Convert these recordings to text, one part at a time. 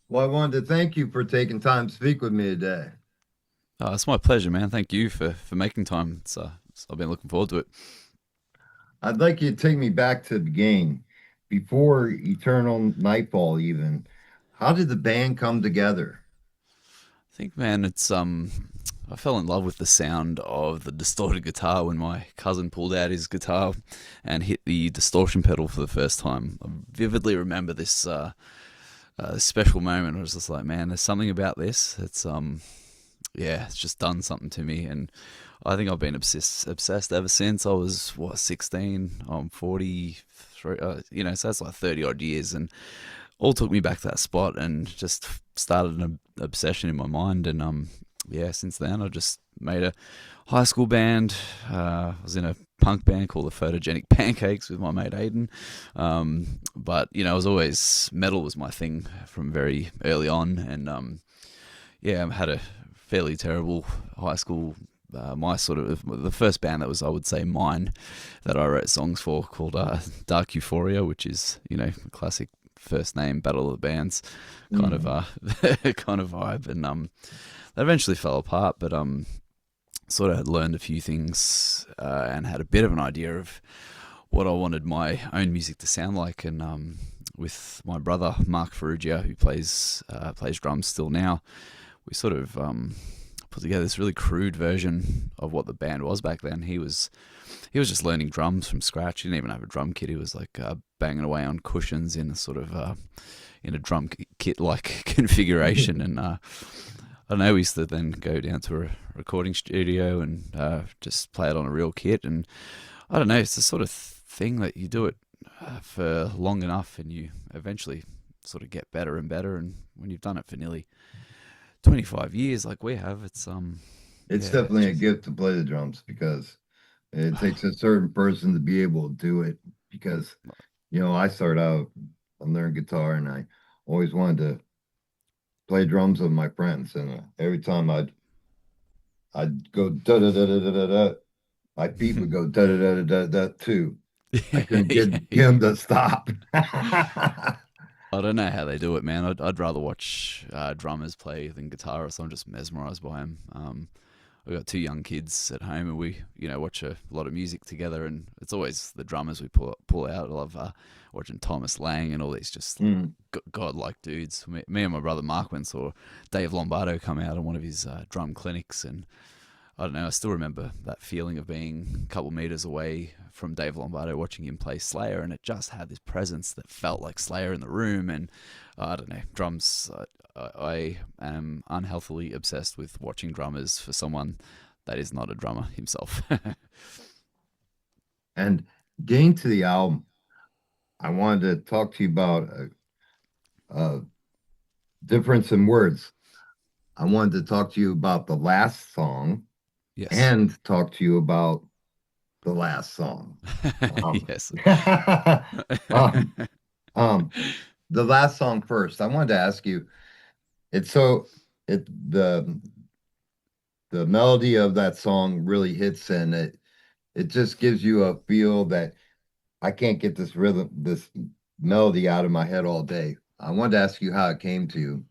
Well, I wanted to thank you for taking time to speak with me today. It's my pleasure, man. Thank you for making time. I've been looking forward to it. I'd like you to take me back to the beginning, before Eternal Nightfall, even. How did the band come together? I think, man, I fell in love with the sound of the distorted guitar when my cousin pulled out his guitar and hit the distortion pedal for the first time. I vividly remember this special moment. I was just like, man, there's something about this. Yeah, it's just done something to me, and I think I've been obsessed ever since. I was 16. I'm 43. So that's like 30 odd years, and all took me back to that spot and just started an obsession in my mind. And yeah, since then I just made a high school band. I was in a punk band called the Photogenic Pancakes with my mate Aiden. But I was always metal was my thing from very early on, and yeah, I had a fairly terrible high school. My sort of the first band that was, I would say, mine that I wrote songs for, called Dark Euphoria, which is a classic first name battle of the bands kind of Hmm. kind of vibe. And that eventually fell apart, but sort of had learned a few things and had a bit of an idea of what I wanted my own music to sound like. And with my brother Mark Ferrugia, who plays drums still now, we sort of put together this really crude version of what the band was back then. He was just learning drums from scratch. He didn't even have a drum kit. He was like banging away on cushions in a sort of in a drum kit like configuration. And I don't know. We used to then go down to a recording studio and just play it on a real kit. And I don't know. It's the sort of thing that you do it for long enough, and you eventually sort of get better and better. And when you've done it for nearly 25 years like we have, It's yeah, it's definitely a just gift to play the drums because it takes a certain person to be able to do it. Because, I started out, I learned guitar and I always wanted to play drums with my friends. And every time I'd go da da da da da da da, my feet would go da da da da da da too. I couldn't get yeah. him to stop. I don't know how they do it, man. I'd rather watch drummers play than guitarists. I'm just mesmerized by them. We've got two young kids at home, and we watch a lot of music together, and it's always the drummers we pull out. I love watching Thomas Lang and all these just Mm. godlike dudes. Me and my brother Mark went saw Dave Lombardo come out on one of his drum clinics, and I don't know. I still remember that feeling of being a couple meters away from Dave Lombardo, watching him play Slayer, and it just had this presence that felt like Slayer in the room. And I don't know, drums. I am unhealthily obsessed with watching drummers for someone that is not a drummer himself. And getting to the album, I wanted to talk to you about a difference in words. I wanted to talk to you about the last song Yes. and talk to you about the last song. Um, Yes. um, um, the last song first. I wanted to ask you, it's so it the melody of that song really hits and it just gives you a feel that I can't get this rhythm, this melody out of my head all day. I wanted to ask you how it came to you.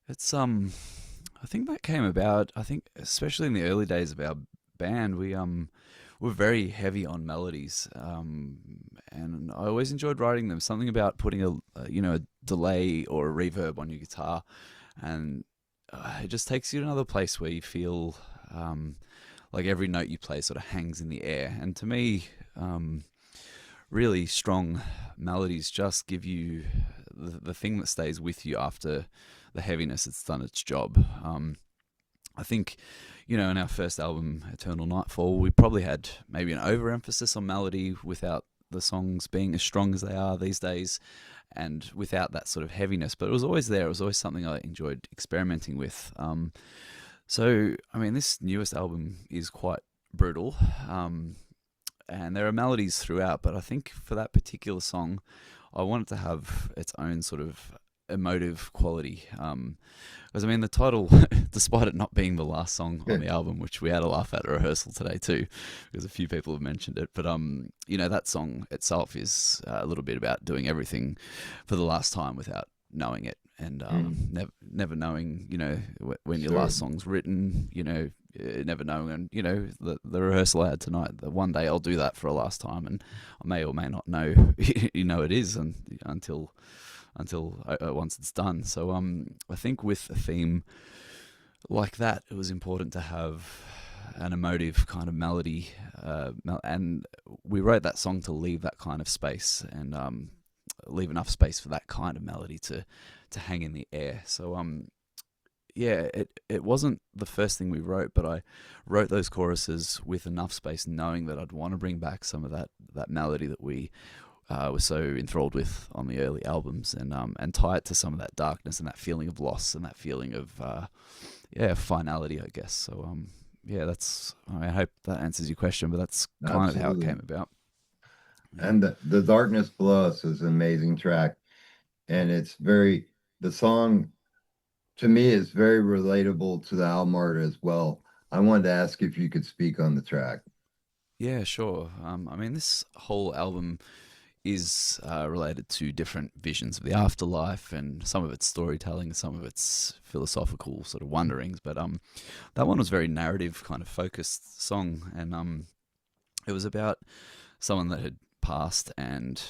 It's I think that came about. I think especially in the early days of our band, we were very heavy on melodies, and I always enjoyed writing them. Something about putting a delay or a reverb on your guitar, and it just takes you to another place where you feel like every note you play sort of hangs in the air. And to me, really strong melodies just give you the thing that stays with you after the heaviness it's done its job. I think, in our first album, Eternal Nightfall, we probably had maybe an overemphasis on melody without the songs being as strong as they are these days and without that sort of heaviness. But it was always there. It was always something I enjoyed experimenting with. I mean, this newest album is quite brutal. And there are melodies throughout, but I think for that particular song, I want it to have its own sort of emotive quality. Because I mean, the title, despite it not being the last song on the album, which we had a laugh at rehearsal today too, because a few people have mentioned it. But that song itself is a little bit about doing everything for the last time without knowing it, and Mm, never knowing, when your sure. last song's written, never knowing, and the rehearsal I had tonight. That one day I'll do that for a last time, and I may or may not know, it is, and until once it's done. So I think with a theme like that, it was important to have an emotive kind of melody, and we wrote that song to leave that kind of space and leave enough space for that kind of melody to hang in the air. So yeah, it wasn't the first thing we wrote, but I wrote those choruses with enough space, knowing that I'd want to bring back some of that melody that we were so enthralled with on the early albums, and tie it to some of that darkness and that feeling of loss and that feeling of finality, I guess. So yeah, I hope that answers your question, but that's kind of how it Absolutely. came about. Yeah. And the Darkness Below Us is an amazing track. And the song to me is very relatable to the album art as well. I wanted to ask if you could speak on the track. Yeah, sure. I mean, this whole album is related to different visions of the afterlife, and some of it's storytelling, some of it's philosophical sort of wonderings. But that one was very narrative, kind of focused song, and it was about someone that had passed, and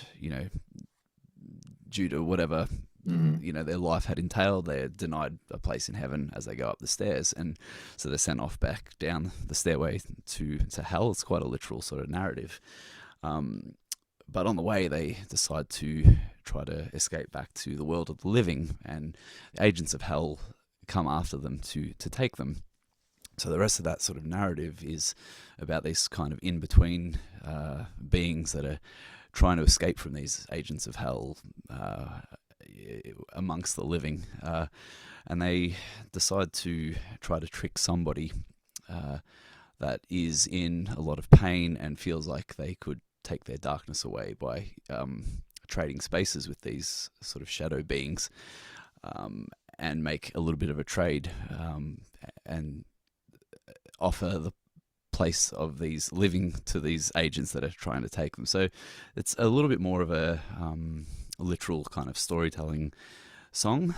due to whatever Hmm. their life had entailed, they're denied a place in heaven as they go up the stairs, and so they're sent off back down the stairway to hell. It's quite a literal sort of narrative. Um, but on the way, they decide to try to escape back to the world of the living, and the agents of hell come after them to take them. So the rest of that sort of narrative is about these kind of in between beings that are trying to escape from these agents of hell amongst the living, and they decide to try to trick somebody that is in a lot of pain and feels like they could take their darkness away by trading spaces with these sort of shadow beings, and make a little bit of a trade, and offer the place of these living to these agents that are trying to take them. So it's a little bit more of a literal kind of storytelling song,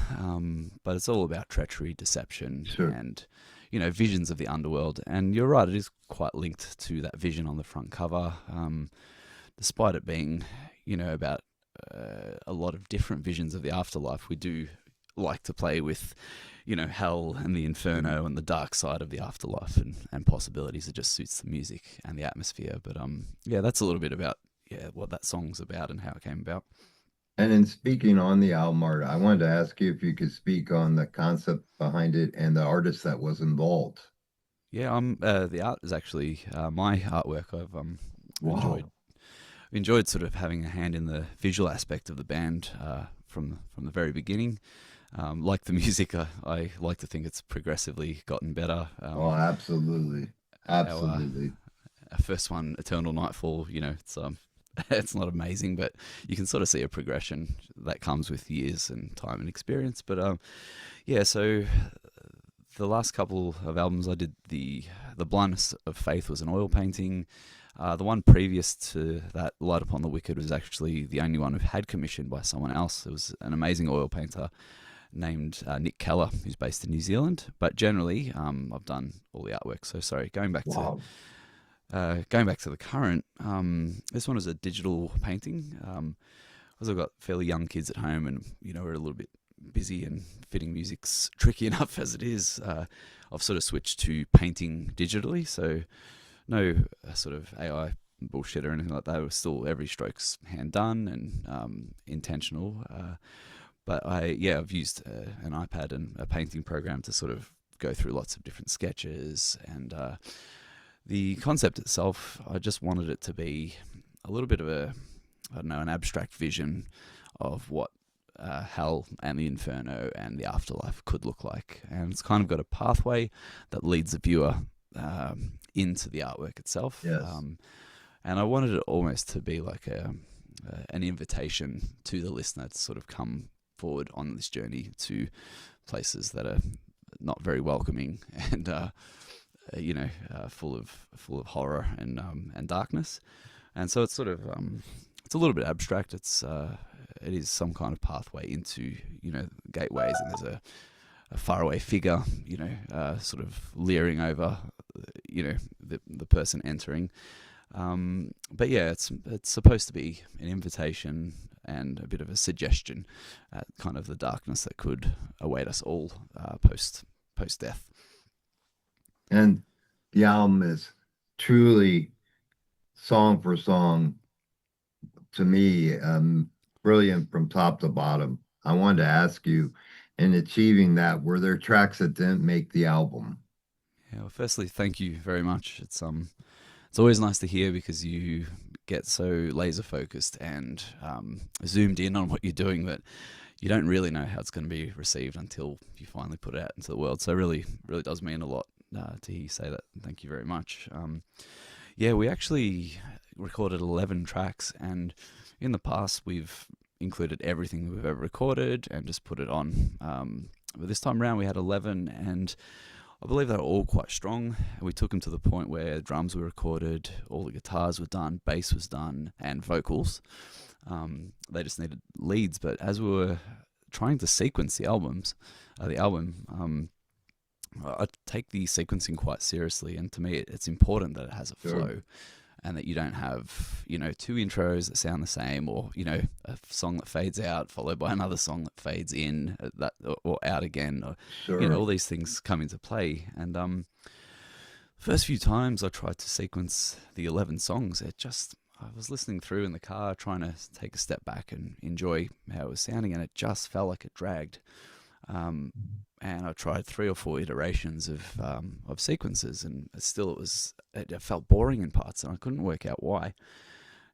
but it's all about treachery, deception, Sure. and visions of the underworld. And you're right, it is quite linked to that vision on the front cover, despite it being about a lot of different visions of the afterlife. We do like to play with hell and the inferno and the dark side of the afterlife, and possibilities. It just suits the music and the atmosphere. But yeah, that's a little bit about what that song's about and how it came about. And in speaking on the album art, I wanted to ask you if you could speak on the concept behind it and the artist that was involved. Yeah, the art is actually my artwork. I've Wow. enjoyed sort of having a hand in the visual aspect of the band from the very beginning. Like the music, I like to think it's progressively gotten better. Oh, absolutely. Our Absolutely. our first one, Eternal Nightfall, it's it's not amazing, but you can sort of see a progression that comes with years and time and experience. But yeah, so the last couple of albums I did, the Blindness of Faith was an oil painting. The one previous to that, Light Upon the Wicked, was actually the only one we've had commissioned by someone else. It was an amazing oil painter named Nick Keller, who's based in New Zealand. But generally, I've done all the artwork. So sorry, Wow. going back to the current, this one is a digital painting. Because I've got fairly young kids at home, and we're a little bit busy, and fitting music's tricky enough as it is. I've sort of switched to painting digitally, so no sort of AI bullshit or anything like that. It was still every stroke's hand done and intentional. But I've used an iPad and a painting program to sort of go through lots of different sketches, and the concept itself, I just wanted it to be a little bit of an abstract vision of what hell and the inferno and the afterlife could look like. And it's kind of got a pathway that leads the viewer into the artwork itself. Yes. And I wanted it almost to be like an invitation to the listener to sort of come forward on this journey to places that are not very welcoming and full of horror and darkness. And so it's sort of it's a little bit abstract. It's it is some kind of pathway into, gateways, and there's a faraway figure, sort of leering over, the person entering. But yeah, it's supposed to be an invitation and a bit of a suggestion at kind of the darkness that could await us all post death. And the album is truly song for song to me, brilliant from top to bottom. I wanted to ask you, in achieving that, were there tracks that didn't make the album? Yeah, well, firstly, thank you very much. It's always nice to hear because you get so laser focused and zoomed in on what you're doing that you don't really know how it's going to be received until you finally put it out into the world. So really, really does mean a lot to hear you say that. Thank you very much. Yeah, we actually recorded 11 tracks, and in the past we've included everything we've ever recorded and just put it on. But this time around we had 11, and I believe they were all quite strong. We took them to the point where drums were recorded, all the guitars were done, bass was done, and vocals. They just needed leads. But as we were trying to sequence the album, I take the sequencing quite seriously, and to me, it's important that it has a flow, and that you don't have, two intros that sound the same, or a song that fades out followed by another song that fades in that or out again, or Sure. all these things come into play. And first few times I tried to sequence the 11 songs, I was listening through in the car trying to take a step back and enjoy how it was sounding, and it just felt like it dragged. And I tried 3 or 4 iterations of sequences, and still it felt boring in parts, and I couldn't work out why.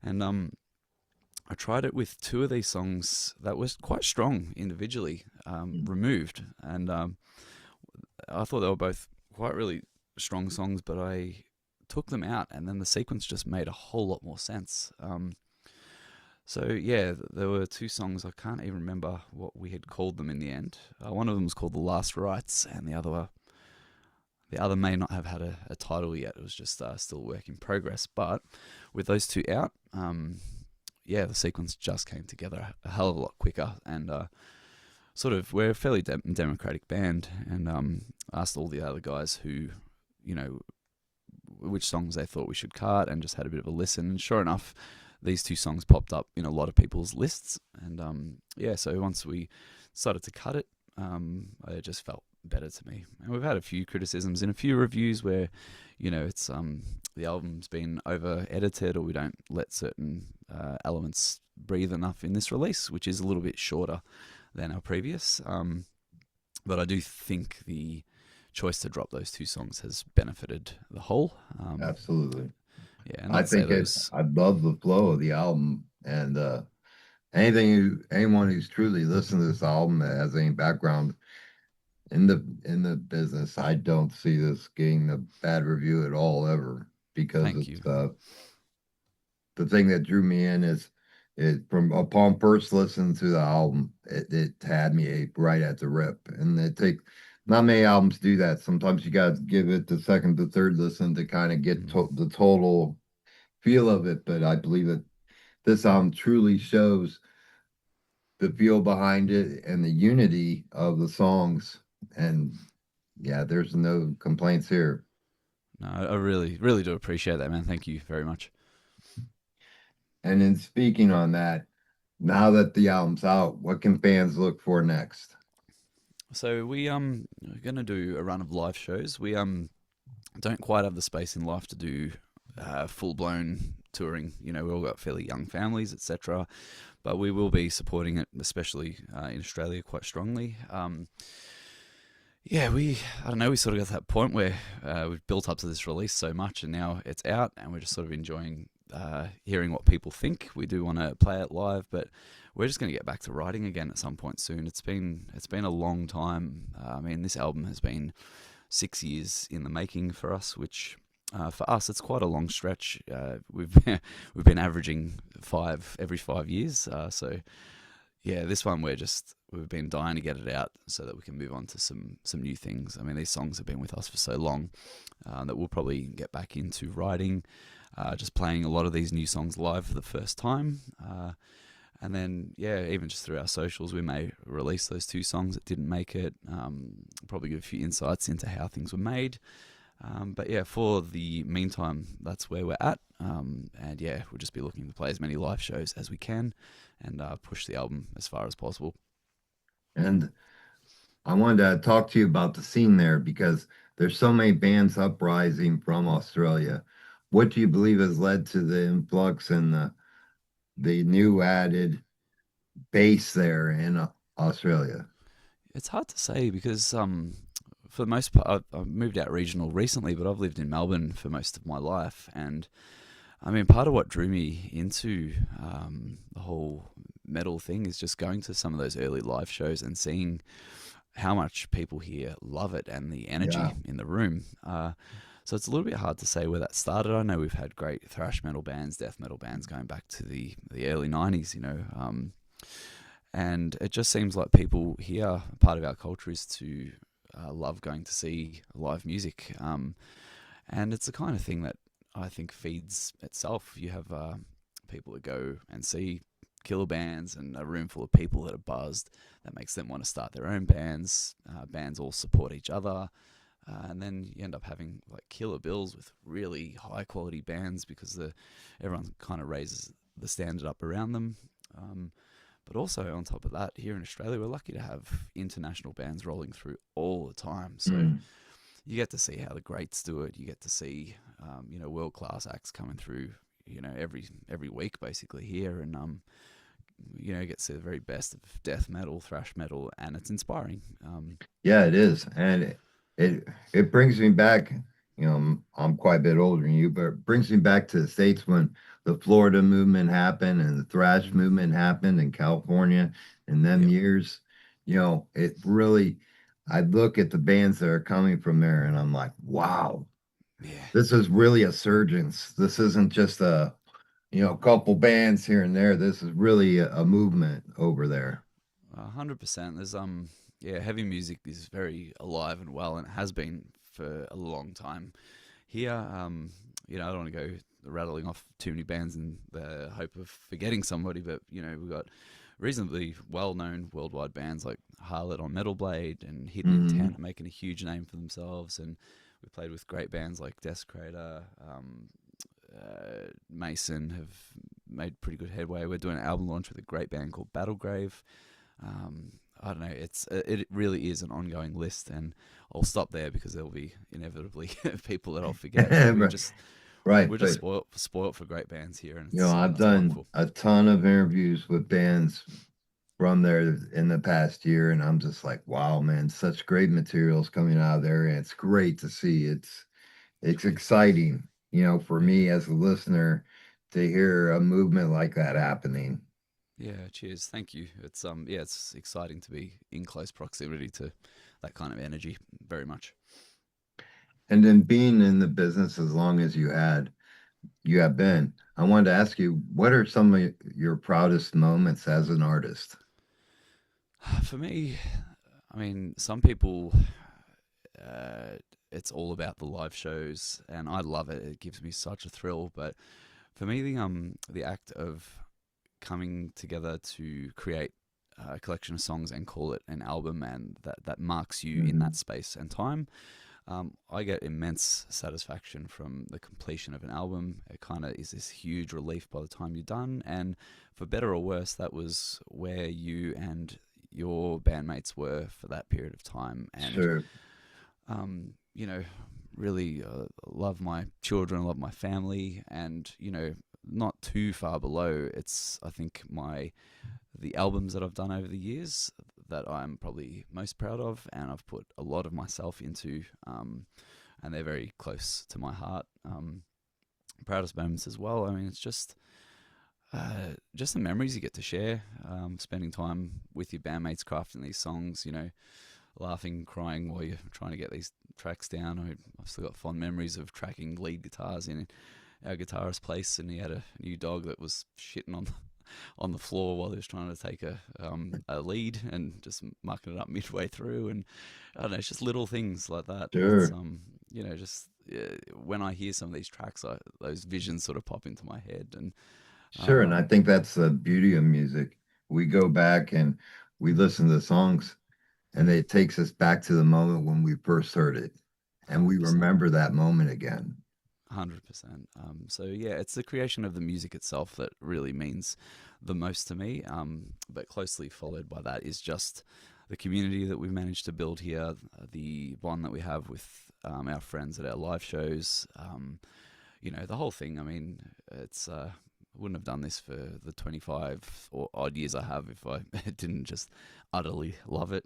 And I tried it with 2 of these songs that was quite strong individually, removed, and I thought they were both quite really strong songs, but I took them out, and then the sequence just made a whole lot more sense. So yeah, there were 2 songs. I can't even remember what we had called them in the end. One of them was called "The Last Rites," and the other may not have had a title yet. It was just still work in progress. But with those 2 out, yeah, the sequence just came together a hell of a lot quicker. And sort of, we're a fairly democratic band, and asked all the other guys who, which songs they thought we should cut, and just had a bit of a listen. And sure enough, these 2 songs popped up in a lot of people's lists, and yeah, so once we started to cut it, it just felt better to me. And we've had a few criticisms in a few reviews where, it's the album's been over edited, or we don't let certain elements breathe enough in this release, which is a little bit shorter than our previous. But I do think the choice to drop those 2 songs has benefited the whole. Absolutely. Yeah, and I I'd say think I love the flow of the album, and anyone who's truly listened to this album that has any background in the business, I don't see this getting a bad review at all ever, because thank you. it's the thing that drew me in is it from upon first listen to the album, it had me right at the rip, and it take not many albums do that. Sometimes you got to give it the second to third listen to kind of get the total feel of it. But I believe that this album truly shows the feel behind it and the unity of the songs. And yeah, there's no complaints here. No, I really, really do appreciate that, man. Thank you very much. And in speaking on that, now that the album's out, what can fans look for next? So we're gonna do a run of live shows. We don't quite have the space in life to do full blown touring. We all got fairly young families, etc. But we will be supporting it, especially in Australia, quite strongly. Yeah, I don't know, we sort of got to that point where we've built up to this release so much, and now it's out, and we're just sort of enjoying hearing what people think. We do want to play it live, but we're just going to get back to writing again at some point soon. It's been a long time. I mean, this album has been 6 years in the making for us, which for us it's quite a long stretch. We've been averaging 5 every 5 years. So yeah, this one we've been dying to get it out so that we can move on to some new things. I mean, these songs have been with us for so long that we'll probably get back into writing, just playing a lot of these new songs live for the first time. And then, yeah, even just through our socials, we may release those two songs that didn't make it. Probably give a few insights into how things were made. But yeah, for the meantime, that's where we're at. And yeah, we'll just be looking to play as many live shows as we can and push the album as far as possible. And I wanted to talk to you about the scene there because there's so many bands uprising from Australia. What do you believe has led to the influx and the new added base there in Australia? It's hard to say because for the most part, I've moved out regional recently, but I've lived in Melbourne for most of my life. And I mean, part of what drew me into the whole metal thing is just going to some of those early live shows and seeing how much people here love it and the Yeah. energy in the room. So it's a little bit hard to say where that started. I know we've had great thrash metal bands, death metal bands going back to the early 90s, and it just seems like people here, part of our culture is to love going to see live music. And it's the kind of thing that I think feeds itself. You have people that go and see killer bands and a room full of people that are buzzed. That makes them want to start their own bands. Bands all support each other. And then you end up having like killer bills with really high quality bands because everyone kind of raises the standard up around them. But also on top of that, here in Australia, we're lucky to have international bands rolling through all the time. So Mm. you get to see how the greats do it. You get to see, world class acts coming through, every week basically here, and get to see the very best of death metal, thrash metal, and it's inspiring. Yeah, it is. And it brings me back, I'm quite a bit older than you, but it brings me back to the States when the Florida movement happened and the thrash Mm, movement happened in California in them yep. years. It really, I look at the bands that are coming from there and I'm like, wow, Yeah. this is really a surgence. This isn't just a couple bands here and there. This is really a movement over there. 100%. There's yeah, heavy music is very alive and well, and it has been for a long time. Here, I don't want to go rattling off too many bands in the hope of forgetting somebody, but we've got reasonably well-known worldwide bands like Harlot on Metal Blade and Hidden Hmm. Intent are making a huge name for themselves, and we played with great bands like Desecrator, Mason have made pretty good headway. We're doing an album launch with a great band called Battlegrave. I don't know. It really is an ongoing list, and I'll stop there because there will be inevitably people that I'll forget. But Right, right, we're just but spoiled for great bands here, and I've it's done wonderful. a ton of interviews with bands from there in the past year, and I'm just like, wow, man, such great materials coming out of there, and it's great to see. It's exciting, for Yeah, me as a listener to hear a movement like that happening. yeah. Cheers, thank you. Yeah, it's exciting to be in close proximity to that kind of energy. Very much. And then being in the business as long as you have been, I wanted to ask you, what are some of your proudest moments as an artist? For me, I mean, some people, uh, it's all about the live shows, and I love it. It gives me such a thrill. But for me, the act of coming together to create a collection of songs and call it an album, and that marks you in that Hmm. space and time. I get immense satisfaction from the completion of an album. It kind of is this huge relief by the time you're done, and for better or worse, that was where you and your bandmates were for that period of time. And Sure. um, you know, really love my children, love my family, and not too far below. It's I think the albums that I've done over the years that I'm probably most proud of, and I've put a lot of myself into, and they're very close to my heart. Proudest moments as well. I mean, it's just the memories you get to share, spending time with your bandmates crafting these songs. Laughing, crying while you're trying to get these tracks down. I've still got fond memories of tracking lead guitars in our guitarist's place, and he had a new dog that was shitting on the floor while he was trying to take a lead and just mucking it up midway through. And I don't know, it's just little things like that. It's Sure. just when I hear some of these tracks, those visions sort of pop into my head, and Sure, and I think that's the beauty of music. We go back and we listen to songs, and it takes us back to the moment when we first heard it, and we 100%. remember that moment again. 100%. So yeah, it's the creation of the music itself that really means the most to me. But closely followed by that is just the community that we've managed to build here, the bond that we have with our friends at our live shows. The whole thing. I mean, it's wouldn't have done this for the 25 or odd years I have if I didn't just utterly love it.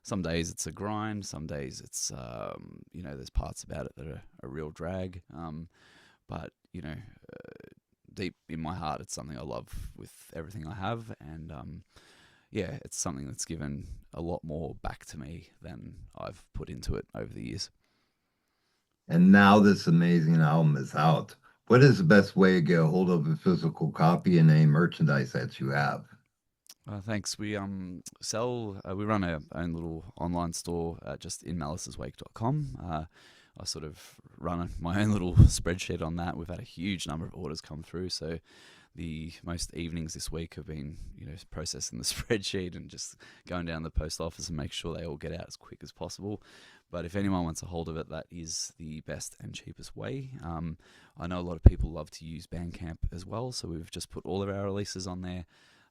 Some days it's a grind. Some days it's there's parts about it that are a real drag. But deep in my heart, it's something I love with everything I have, and yeah, it's something that's given a lot more back to me than I've put into it over the years. And now this amazing album is out. What is the best way to get a hold of a physical copy and any merchandise that you have? Thanks. We run our own little online store just in maliceswake.com. I sort of run my own little spreadsheet on that. We've had a huge number of orders come through, so the most evenings this week have been processing the spreadsheet and just going down to the post office and make sure they all get out as quick as possible. But if anyone wants a hold of it, that is the best and cheapest way. I know a lot of people love to use Bandcamp as well, so we've just put all of our releases on there.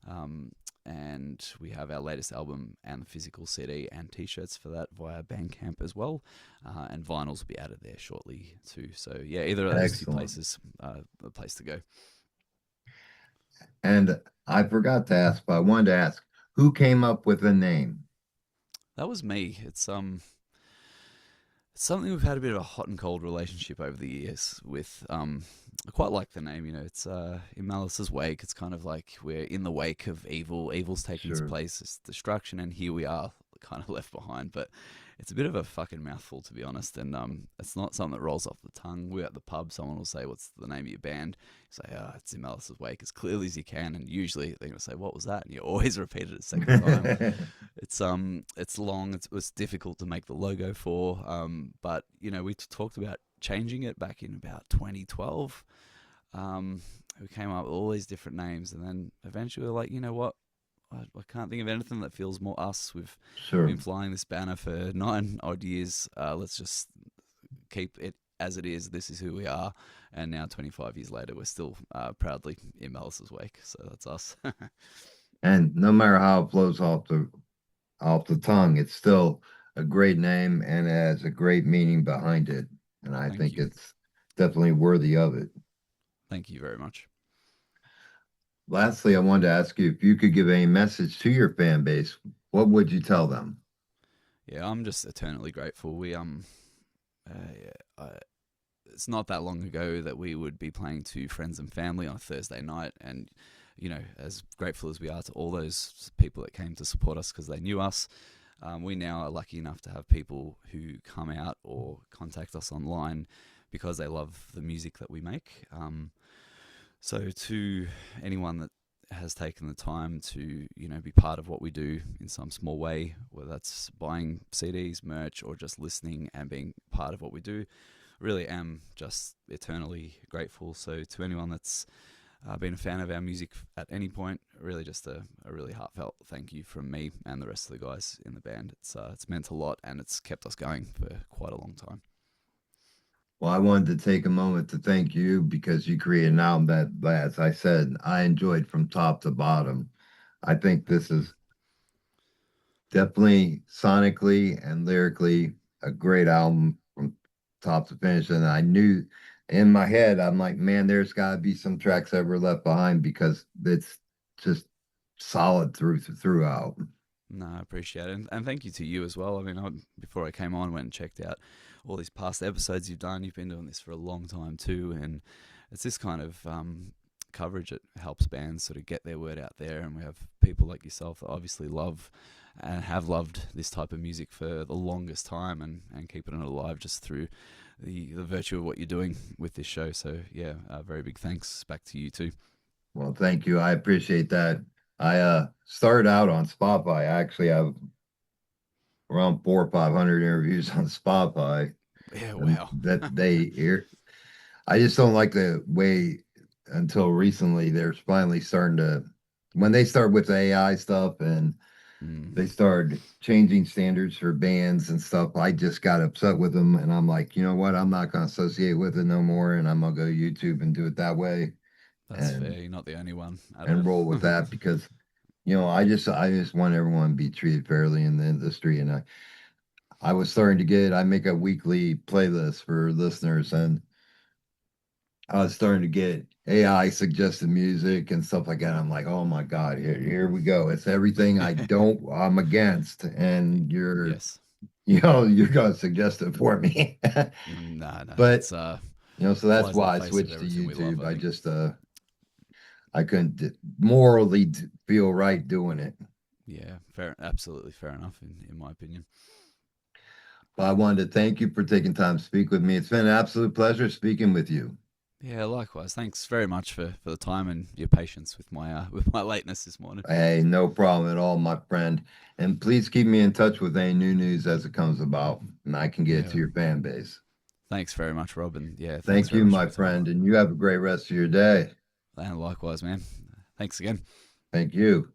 Um, and we have our latest album and the physical CD and t-shirts for that via Bandcamp as well, and vinyls will be added there shortly too. So yeah, either of those two Excellent. places, the place to go. And I forgot to ask, but I wanted to ask, who came up with the name? That was me. It's something we've had a bit of a hot and cold relationship over the years with. I quite like the name. It's in Malice's wake. It's kind of like we're in the wake of evil. Evil's taken its Sure. place, it's destruction, and here we are, kind of left behind. But it's a bit of a fucking mouthful, to be honest. And it's not something that rolls off the tongue. We're at the pub. Someone will say, "What's the name of your band?" You say, "Oh, it's in Malice's wake," as clearly as you can. And usually they're gonna say, "What was that?" And you always repeat it a second time. It's long. It's difficult to make the logo for. But we talked about changing it back in about 2012. We came up with all these different names, and then eventually we're like, you know what? I can't think of anything that feels more us. We've been Sure. flying this banner for 9 odd years. Let's just keep it as it is. This is who we are. And now, 25 years later, we're still proudly in Malice's wake. So that's us. And no matter how it flows off the tongue, it's still a great name and it has a great meaning behind it. And I Thank think you. it's definitely worthy of it. Thank you very much. Lastly, I wanted to ask you if you could give a message to your fan base, what would you tell them? Yeah, I'm just eternally grateful. Uh, it's not that long ago that we would be playing to friends and family on a Thursday night, and as grateful as we are to all those people that came to support us because they knew us, we now are lucky enough to have people who come out or contact us online because they love the music that we make. So to anyone that has taken the time to be part of what we do in some small way, whether that's buying CDs, merch, or just listening and being part of what we do, really am just eternally grateful. So to anyone that's been a fan of our music at any point, really just a really heartfelt thank you from me and the rest of the guys in the band. It's meant a lot and it's kept us going for quite a long time. Well, I wanted to take a moment to thank you because you created an album that, as I said, I enjoyed from top to bottom. I think Thank this you. is definitely sonically and lyrically a great album from top to finish. And I knew in my head, I'm like, man, there's got to be some tracks that were left behind because it's just solid throughout. No, I appreciate it. And thank you to you as well. I mean, before I came on, went and checked out all these past episodes you've done. You've been doing this for a long time too. And it's this kind of coverage that helps bands sort of get their word out there. And we have people like yourself that obviously love and have loved this type of music for the longest time and keeping it alive just through the virtue of what you're doing with this show. So, yeah, very big thanks back to you too. Well, thank you. I appreciate that. I started out on Spotify. I actually have around 400 or 500 interviews on Spotify, Yeah, and wow. that they hear. I just don't like the way. until recently they're finally starting to, when they start with AI stuff and Mm, they started changing standards for bands and stuff, I just got upset with them and I'm like, you know what, I'm not going to associate with it no more, and I'm going to go YouTube and do it that way that's and fair. You're not the only one at it. roll with that because I just want everyone to be treated fairly in the industry. And I was starting to get, I make a weekly playlist for listeners, and I was starting to get AI suggested music and stuff like that. I'm like, oh my God, here we go. It's everything I'm against. And Yes. you're going to suggest it for me. No, no, But, it's so that's flies in the why I face of switched to everything we love, YouTube. I think. I couldn't morally feel right doing it. Yeah, fair, absolutely fair enough in my opinion. But I wanted to thank you for taking time to speak with me. It's been an absolute pleasure speaking with you. Yeah, likewise. Thanks very much for the time and your patience with my lateness this morning. Hey, no problem at all, my friend. And please keep me in touch with any new news as it comes about, and I can get it to Yeah, your fan base. thanks very much, Rob, and yeah, thanks Thank very you, much for my your time. friend, and you have a great rest of your day. And likewise, man. Thanks again. Thank you.